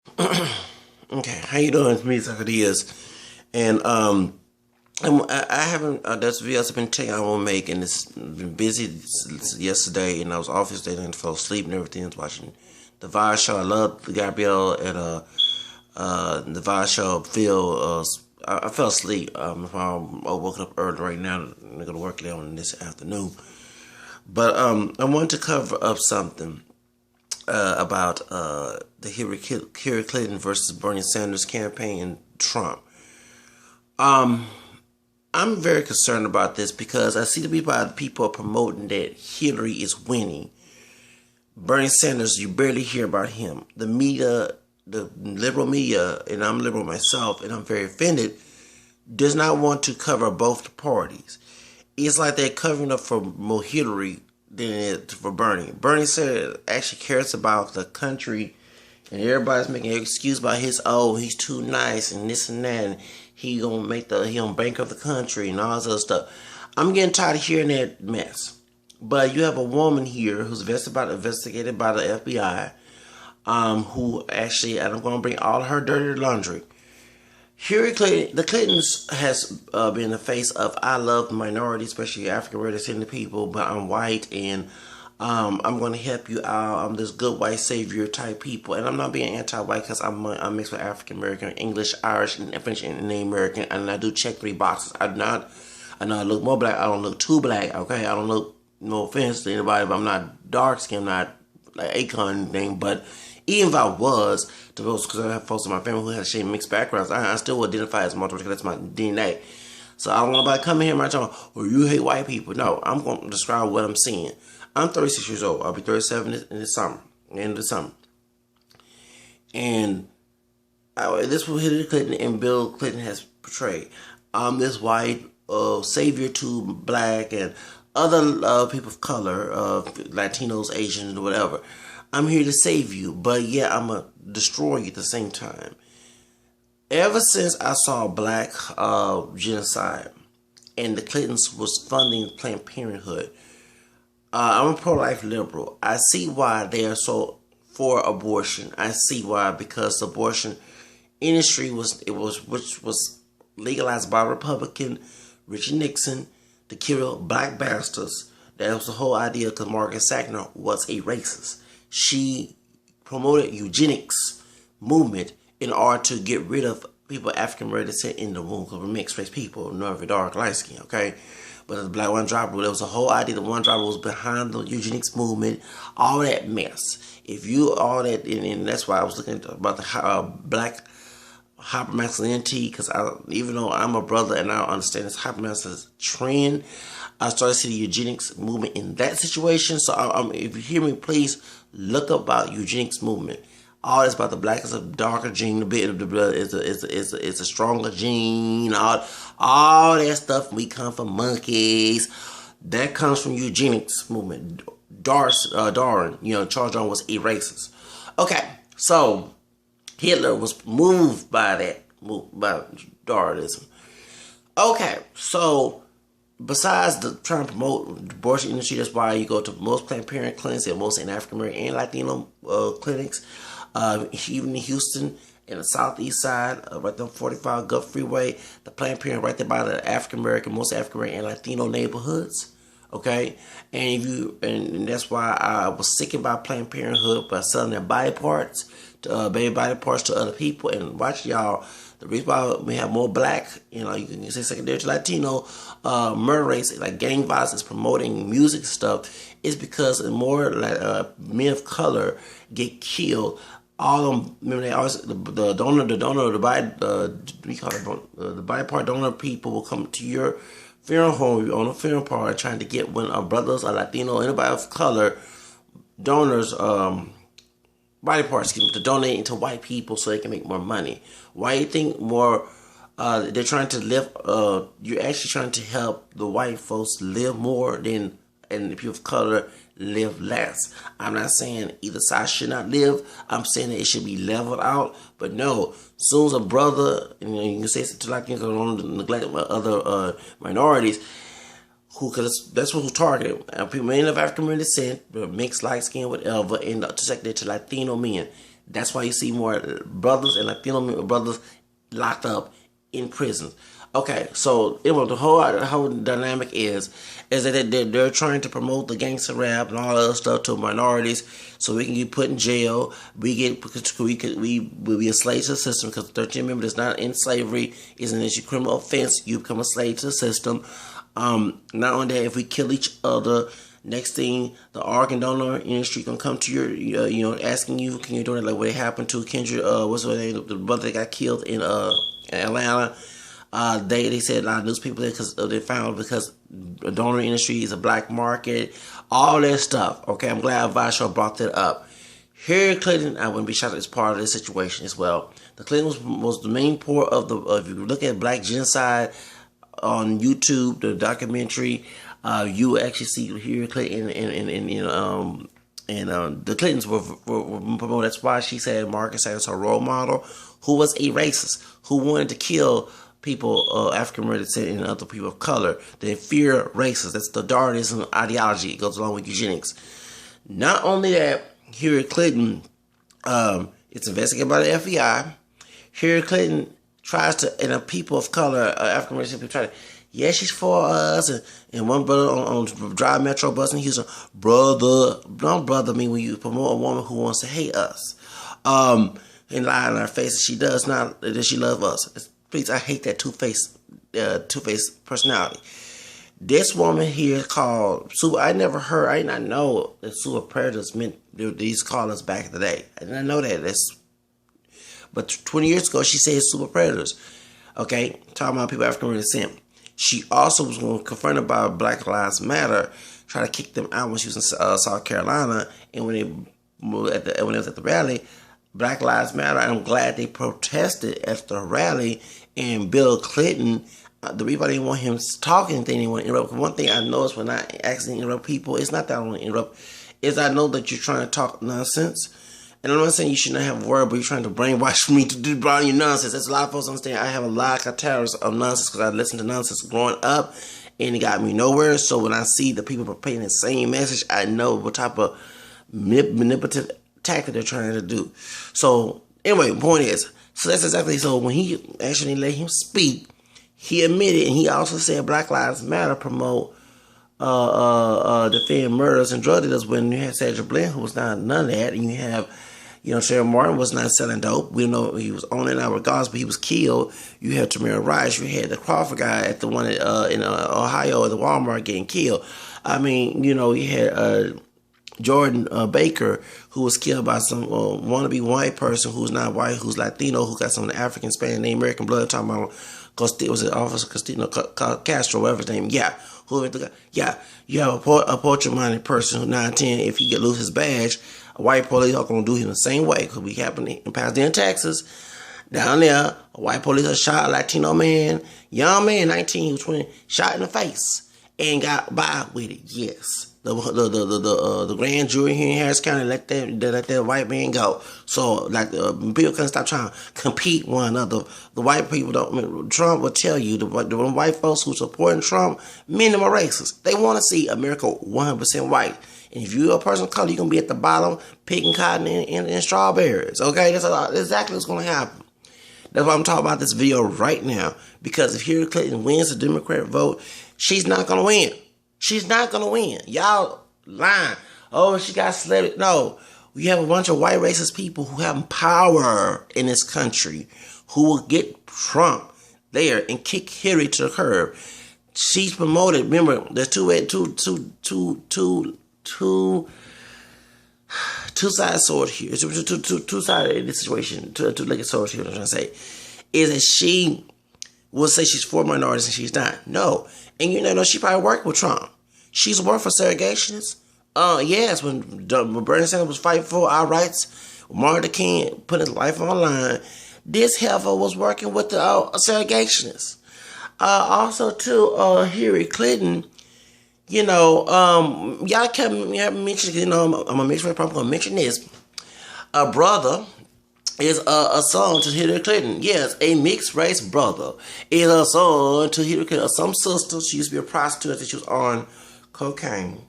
Okay, how you doing? It's me, Zacchaeus. And I haven't. That's the videos I've been taking. I won't make, and it's been busy yesterday, and I was off yesterday and fell asleep and everything. I was watching the Vice show. I love the Gabrielle and the Vice show. Phil. I fell asleep. I woke up early right now. I'm gonna go to work later on this afternoon. But I wanted to cover up something about the Hillary Clinton versus Bernie Sanders campaign and Trump. Um, I'm very concerned about this because I see the people are promoting that Hillary is winning. Bernie Sanders, you barely hear about him. The media, the liberal media, and I'm liberal myself, and I'm very offended, does not want to cover both parties. It's like they're covering up for more Hillary than it for Bernie. Bernie Sanders actually cares about the country, and everybody's making an excuse about he's too nice and this and that, and he gonna bankrupt the country and all this other stuff. I'm getting tired of hearing that mess. But you have a woman here who's investigated by the FBI, who actually, and I'm gonna bring all her dirty laundry. Hillary Clinton, the Clintons has been the face of I love minorities, especially African American people, but I'm white and I'm going to help you out. I'm this good white savior type people, and I'm not being anti-white because I'm mixed with African American, English, Irish, and French, and American, and I do check three boxes. I know I look more black. I don't look too black. Okay, I don't look. No offense to anybody, but I'm not dark skinned, not like Akon thing, but even if I was, because I have folks in my family who have same mixed backgrounds, I still would identify as multiple because that's my DNA. So I don't want nobody coming here and talking, well, you hate white people. No, I'm going to describe what I'm seeing. I'm 36 years old. I'll be 37 in the summer, end of the summer. And this is what Hillary Clinton and Bill Clinton has portrayed. I'm this white savior to black and other people of color, Latinos, Asians, whatever. I'm here to save you, but yeah, I'm going to destroy you at the same time. Ever since I saw black genocide and the Clintons was funding Planned Parenthood, I'm a pro-life liberal. I see why they are so for abortion. I see why, because the abortion industry which was legalized by Republican Richard Nixon to kill black bastards. That was the whole idea because Margaret Sanger was a racist. She promoted eugenics movement in order to get rid of people African American in the womb because we're mixed race people, no dark, light skin, okay? But the black one dropper, there was a whole idea that one dropper was behind the eugenics movement, all that mess. If you all that, and that's why I was looking about the black hypermasculinity, because even though I'm a brother and I understand this hypermasculinity trend, I started to see the eugenics movement in that situation. So if you hear me, please look up about eugenics movement. All this about the black is a darker gene, the bit of the blood is a stronger gene. All that stuff. We come from monkeys. That comes from eugenics movement. Darwin, Charles Darwin was a racist. Okay, so Hitler was moved by by Darwinism. Okay, so besides trying to promote the abortion industry, that's why you go to most Planned Parenthood clinics and most in African American and Latino clinics. Even in Houston, in the southeast side, right there on 45 Gulf Freeway, the Planned Parenthood right there by the African American, most African American and Latino neighborhoods. Okay, and that's why I was sickened about Planned Parenthood by selling their body parts, baby body parts to other people. And watch y'all, the reason why we have more black, you can say secondary to Latino murder rates, like gang violence is promoting music stuff, is because more men of color get killed. All of them, remember they always the donor, the body, we call it the body part donor people will come to your funeral home on a funeral party trying to get when our brothers or Latino or anybody of color donors body parts to donate into white people so they can make more money. Why you think more? They're trying to live. You're actually trying to help the white folks live more than and the people of color live less. I'm not saying either side should not live. I'm saying that it should be leveled out. But no, soon as a brother, you can say to like don't neglect other minorities, because that's who's targeted. People, men of African American descent, mixed light skin, whatever, and to Latino men. That's why you see more brothers and Latino brothers locked up in prisons. Okay, so the whole dynamic is that they're trying to promote the gangster rap and all that other stuff to minorities, so we can get put in jail. We be a slave to the system because 13th Amendment is not in slavery. Is an issue criminal offense. You become a slave to the system. Not only that, if we kill each other, next thing the organ donor industry gonna come to your asking you, can you do it like what happened to Kendrick? What's her name? The brother that got killed in Atlanta. They said a lot of newspapers because they found because the donor industry is a black market, all that stuff. Okay, I'm glad Vasho brought that up. Hillary Clinton, I wouldn't be shocked as part of this situation as well. The Clinton was the main part of the. If you look at black genocide on YouTube, the documentary, you actually see Hillary Clinton and the Clintons were promoted. That's why she said Marcus as her role model, who was a racist, who wanted to kill people, African Americans and other people of color. They fear racists. That's the Darwinism ideology. It goes along with eugenics. Not only that, Hillary Clinton, it's investigated by the FBI. Hillary Clinton tries to, and people of color, African American people try to, yeah, she's for us. And one brother on Drive Metro bus in Houston, brother mean when you promote a woman who wants to hate us. And lie in our face, she does not, that she love us. Please, I hate that two-faced personality. This woman here called super. I never heard. I did not know that super predators meant these callers back in the day. I did not know that. But 20 years ago, she said super predators. Okay, talking about people African American. She also was confronted by Black Lives Matter, try to kick them out when she was in South Carolina, and when it was at the rally, Black Lives Matter. I'm glad they protested at the rally. And Bill Clinton, the reason I didn't want him talking, they didn't want to interrupt. One thing I noticed when I accidentally interrupt people, it's not that I want to interrupt, is I know that you're trying to talk nonsense. And I'm not saying you should not have a word, but you're trying to brainwash me to do your nonsense. That's a lot of folks understand. I have a lot of towers of nonsense because I listened to nonsense growing up, and it got me nowhere. So when I see the people propagating the same message, I know what type of manipulative tactic they're trying to do. So anyway, point is, so that's exactly, so when he actually let him speak, he admitted, and he also said Black Lives Matter promote defend murders and drug dealers, when you had Sandra Bland, who was not none of that, and you have, Trayvon Martin was not selling dope. We don't know he was owning our regardless, but he was killed. You had Tamir Rice, you had the Crawford guy at the one in Ohio at the Walmart getting killed. I mean, you had Jordan Baker, who was killed by some wannabe white person who's not white, who's Latino, who got some African, Spanish, and American blood. Talking about was it Officer Castino Castro, whatever his name? Yeah, you have a portrait-minded person who 9-10. If he lose his badge, a white police are gonna do him the same way. Because we happened in Pasadena, Texas. Down there, a white police shot a Latino man, young man, 19, he was 20, shot in the face and got by with it. Yes. The grand jury here in Harris County let that white man go. So people couldn't stop trying to compete one another. The white people don't. Trump will tell you the white folks who supporting Trump, many of them are racist. They want to see America 100% white. And if you're a person of color, you're gonna be at the bottom picking cotton and strawberries. Okay, that's exactly what's gonna happen. That's why I'm talking about this video right now. Because if Hillary Clinton wins the Democrat vote, she's not gonna win. She's not going to win. Y'all lying. Oh, she got selected. No. We have a bunch of white racist people who have power in this country who will get Trump there and kick Hillary to the curb. She's promoted. Remember, there's two sides sword here. Two sides in this situation. Two-legged sword here, what I'm trying to say. Is that she will say she's for minorities and she's not. No. And she probably worked with Trump. She's worked for segregationists. Yes, when Bernie Sanders was fighting for our rights, Martin Luther King put his life on the line, this heifer was working with the segregationists. Also, too, Hillary Clinton, y'all kept mentioning, I'm going to mention this. A brother is a son to Hillary Clinton. Yes, a mixed race brother is a son to Hillary Clinton. Some sister, she used to be a prostitute that she was on cocaine.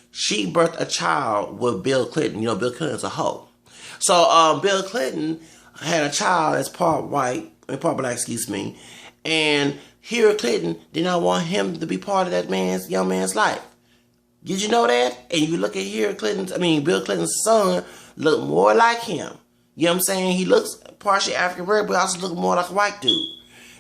She birthed a child with Bill Clinton. Bill Clinton is a hoe. So Bill Clinton had a child that's part white, part black, excuse me, and Hillary Clinton did not want him to be part of that young man's life. Did you know that? And you look at Bill Clinton's son look more like him. You know what I'm saying? He looks partially African American, but also look more like a white dude.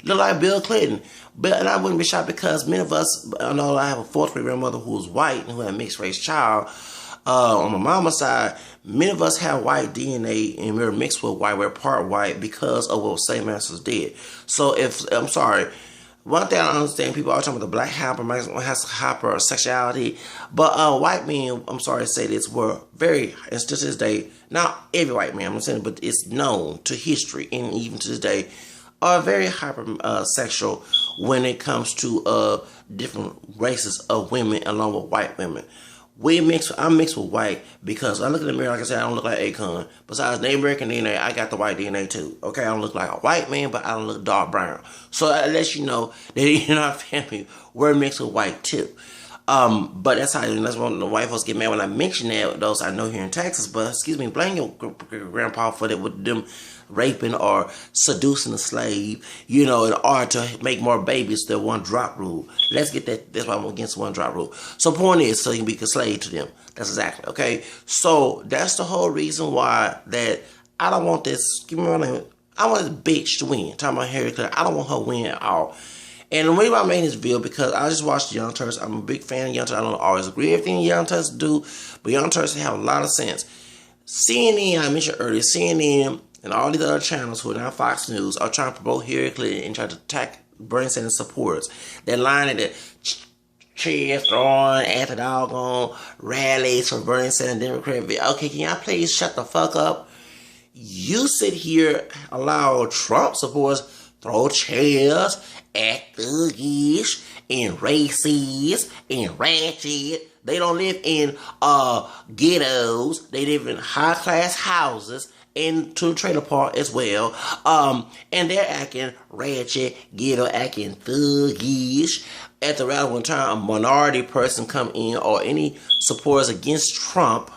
Look like Bill Clinton. And I wouldn't be shocked because many of us, I know I have a fourth great grandmother who was white and who had a mixed race child. On my mama's side, many of us have white DNA and we're mixed with white. We're part white because of what same ancestors did. So one thing I understand, people are talking about the black hypersexuality, but white men, I'm sorry to say this, were very, and still to this day, not every white man, I'm saying, but it's known to history and even to this day, are very hypersexual when it comes to different races of women along with white women. I'm mixed with white because I look in the mirror, like I said, I don't look like Akon. Besides Native American DNA, I got the white DNA too. Okay, I don't look like a white man, but I don't look dark brown. So that lets you know that in our family, we're mixed with white too. But that's when the white folks get mad when I mention that. Those I know here in Texas, but excuse me, blame your grandpa for that with them raping or seducing a slave, in order to make more babies. The one drop rule. Let's get that. That's why I'm against one drop rule. So point is, so you can be a slave to them. That's exactly okay. So that's the whole reason why that I don't want this. Give me my name. I want this bitch to win. Talking about Hillary Clinton. I don't want her to win at all. And the reason why I made this video, because I just watched Young Turks. I'm a big fan of Young Turks. I don't always agree with everything Young Turks do, but Young Turks have a lot of sense. CNN, I mentioned earlier, CNN and all these other channels who are now Fox News are trying to promote Hillary Clinton and try to attack Bernie Sanders supporters. They're lining the chairs throwing at the doggone rallies for Bernie Sanders Democrat. Okay, can y'all please shut the fuck up? You sit here, allow Trump supporters throw chairs, act thuggish, and racist, and ratchet. They don't live in ghettos. They live in high-class houses and to the trailer park as well. And they're acting ratchet, ghetto, acting thuggish. At the rally one time, a minority person come in or any supporters against Trump,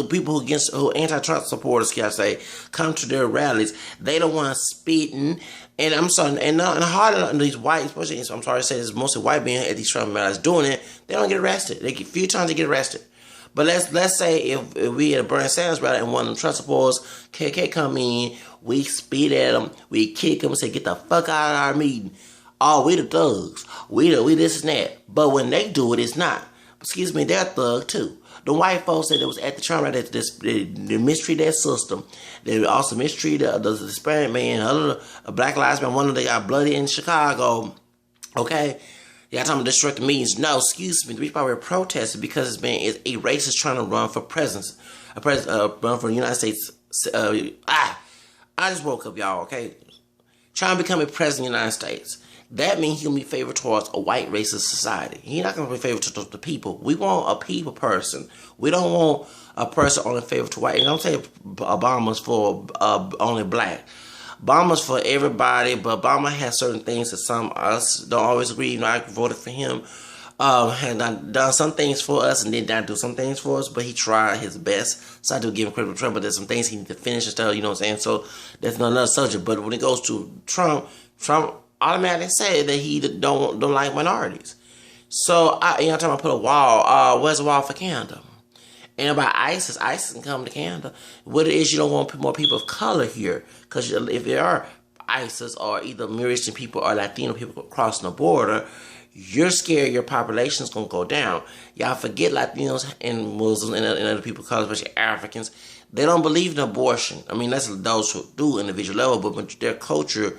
people who anti-Trump supporters, can I say, come to their rallies. They don't want spitting. And I'm sorry, and hard on these white, especially, I'm sorry to say this, mostly white men at these Trump rallies doing it, they don't get arrested. They get a few times they get arrested. But let's say if we at a Bernie Sanders rally and one of them Trump supporters, KK come in, we spit at them, we kick them and say, get the fuck out of our meeting. Oh, we the thugs. We this and that. But when they do it, it's not. Excuse me, they're thug too. The white folks that was at the Trump rally, they mistreat that system. They also mistreat the Hispanic man, other Black Lives Matter. One of them got bloody in Chicago. Okay, y'all talking about disrupt the meetings? No, excuse me. The reason why we're protesting because this man is a racist trying to run for president, run for the United States. I just woke up, y'all. Okay, trying to become a president of the United States. That means he'll be favored towards a white racist society. He's not going to be favored to the people. We want a people person. We don't want a person only favored to white. And don't say Obama's for only black. Obama's for everybody, but Obama has certain things that some of us don't always agree. I voted for him. Had done some things for us and did not do some things for us, but he tried his best. So I do give him credit for Trump, but there's some things he needs to finish and stuff, you know what I'm saying? So that's another subject. But when it goes to Trump automatically say that he don't like minorities. So I'm talking about put a wall. Where's the wall for Canada? And about ISIS can come to Canada. What it is, you don't want more people of color here, because if there are ISIS or either Middle Eastern people or Latino people crossing the border, you're scared your population is going to go down. Y'all forget Latinos and Muslims and other people of color, especially Africans. They don't believe in abortion. I mean, that's those who do individual level, but their culture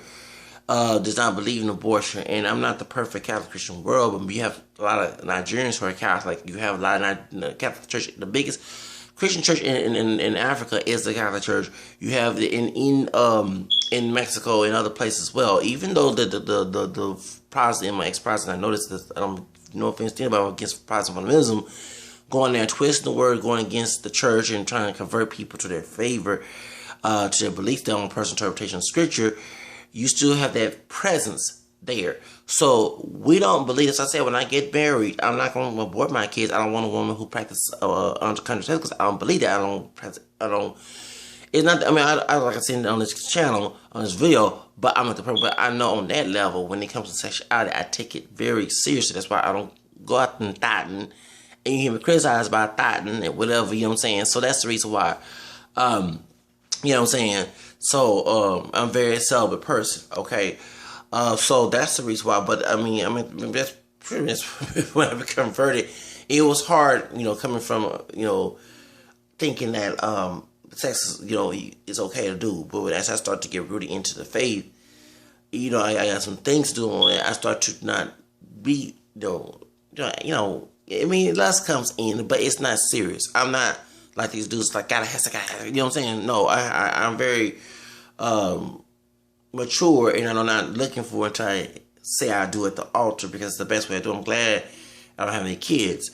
does not believe in abortion. And I'm not the perfect Catholic Christian world, but you have a lot of Nigerians who are Catholic. You have a lot of Catholic Church. The biggest Christian church in Africa is the Catholic Church. You have in Mexico and other places as well. Even though the Protestant, my ex-Protestant, I noticed this. I don't know offense to anybody against Protestant fundamentalism, going there and twisting the word, going against the church and trying to convert people to their favor, to their beliefs, their own personal interpretation of Scripture. You still have that presence there. So we don't believe, as I said, when I get married, I'm not going to abort my kids. I don't want a woman who practices contraception because I don't believe that. I don't It's not. I mean, I like I said on this channel, on this video, but I'm at the point. But I know on that level, when it comes to sexuality, I take it very seriously. That's why I don't go out and thotting, and you hear me criticized by thotting and whatever. You know what I'm saying? So that's the reason why. You know what I'm saying? So I'm a very celibate person. Okay, so that's the reason why. But I mean that's pretty much when I became converted. It was hard, coming from thinking that sex is okay to do. But as I start to get rooted into the faith, I got some things to do on it. I start to not be, I mean, lust comes in, but it's not serious. I'm not like these dudes, like, gotta have, you know what I'm saying? No, I'm very mature, and I'm not looking for it to say I do at the altar because it's the best way to do it. I'm glad I don't have any kids.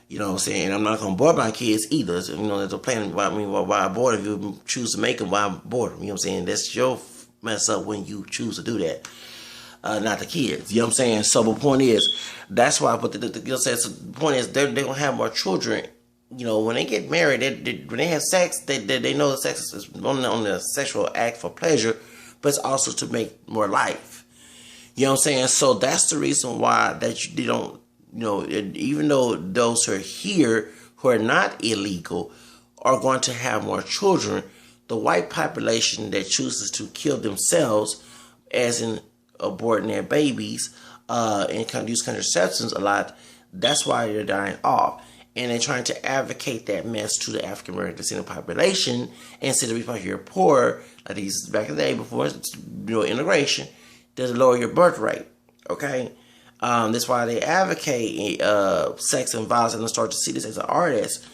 You know what I'm saying? And I'm not going to board my kids either. So, there's a plan about me why I board them. If you choose to make them, why I board them. You know what I'm saying? That's your mess up when you choose to do that. Not the kids. You know what I'm saying? So the point is, that's why, but the point is, they're going to have more children. When they get married, when they have sex, they know the sex is only on the sexual act for pleasure, but it's also to make more life. You know what I'm saying? So that's the reason why that you don't, even though those who are here who are not illegal are going to have more children, the white population that chooses to kill themselves, as in aborting their babies, and use contraceptives a lot, that's why they're dying off. And they're trying to advocate that mess to the African American descendant population, instead of people here poor, like these back in the day before integration, to lower your birth rate. Okay. That's why they advocate sex and violence, and they start to see this as an artist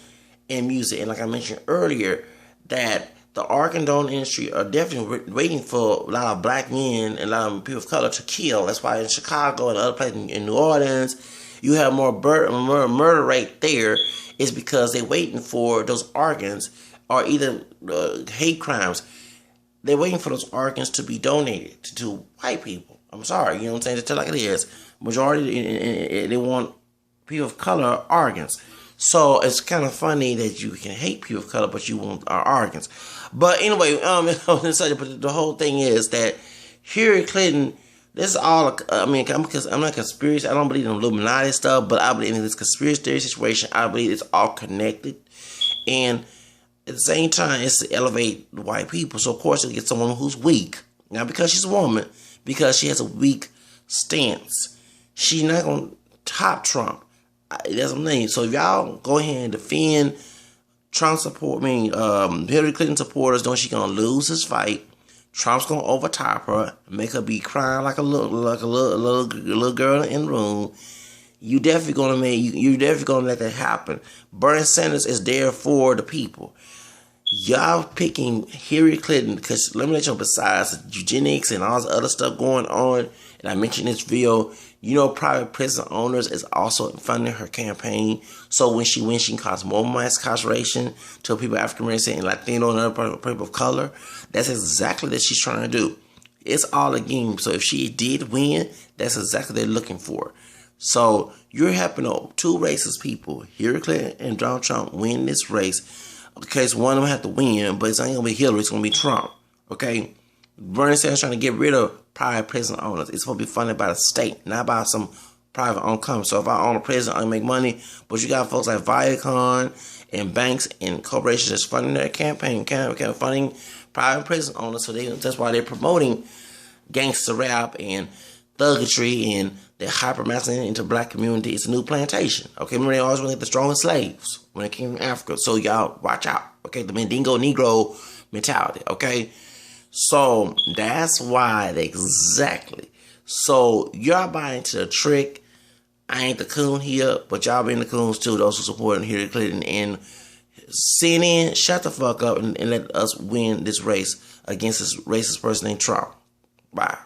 in music. And like I mentioned earlier, that the organ donor industry are definitely waiting for a lot of black men and a lot of people of color to kill. That's why in Chicago and other places in New Orleans, you have more murder rate there, is because they're waiting for those organs, or either hate crimes. They're waiting for those organs to be donated to white people. I'm sorry, you know what I'm saying? Just tell like it is. Majority, they want people of color organs. So it's kind of funny that you can hate people of color, but you want our organs. But anyway, but the whole thing is that Hillary Clinton, this is all, I'm not conspiracy. I don't believe in Illuminati stuff, but I believe in this conspiracy theory situation. I believe it's all connected. And at the same time, it's to elevate white people. So of course, you'll get someone who's weak. Not because she's a woman, because she has a weak stance. She's not going to top Trump. That's what I'm saying. So if y'all go ahead and defend Trump Hillary Clinton supporters, don't she going to lose this fight? Trump's going to overtop her, make her be crying like a little girl in the room. You're definitely going to let that happen. Bernie Sanders is there for the people. Y'all picking Hillary Clinton because, let me let you know, besides eugenics and all this other stuff going on, and I mentioned this video, private prison owners is also funding her campaign. So when she wins, she can cause more mass incarceration to people African American and Latino and other people of color. That's exactly what she's trying to do. It's all a game. So if she did win, that's exactly what they're looking for. So you're helping two racist people, Hillary Clinton and Donald Trump, win this race. Okay, so one of them have to win, but it's not going to be Hillary, it's going to be Trump. Okay? Bernie Sanders trying to get rid of private prison owners. It's supposed to be funded by the state, not by some private owned company. So if I own a prison, I make money, but you got folks like Viacom and banks and corporations that's funding their campaign, funding private prison owners. So that's why they're promoting gangster rap and thuggery, and they're hyper-masculine into black community. It's a new plantation. Okay, remember they always wanted the strongest slaves when it came from Africa. So y'all watch out. Okay, the Mandingo Negro mentality. Okay, so that's why exactly. So y'all buy into the trick. I ain't the coon here, but y'all being the coons too. Those who support Hillary Clinton and CNN, shut the fuck up and let us win this race against this racist person named Trump. Bye.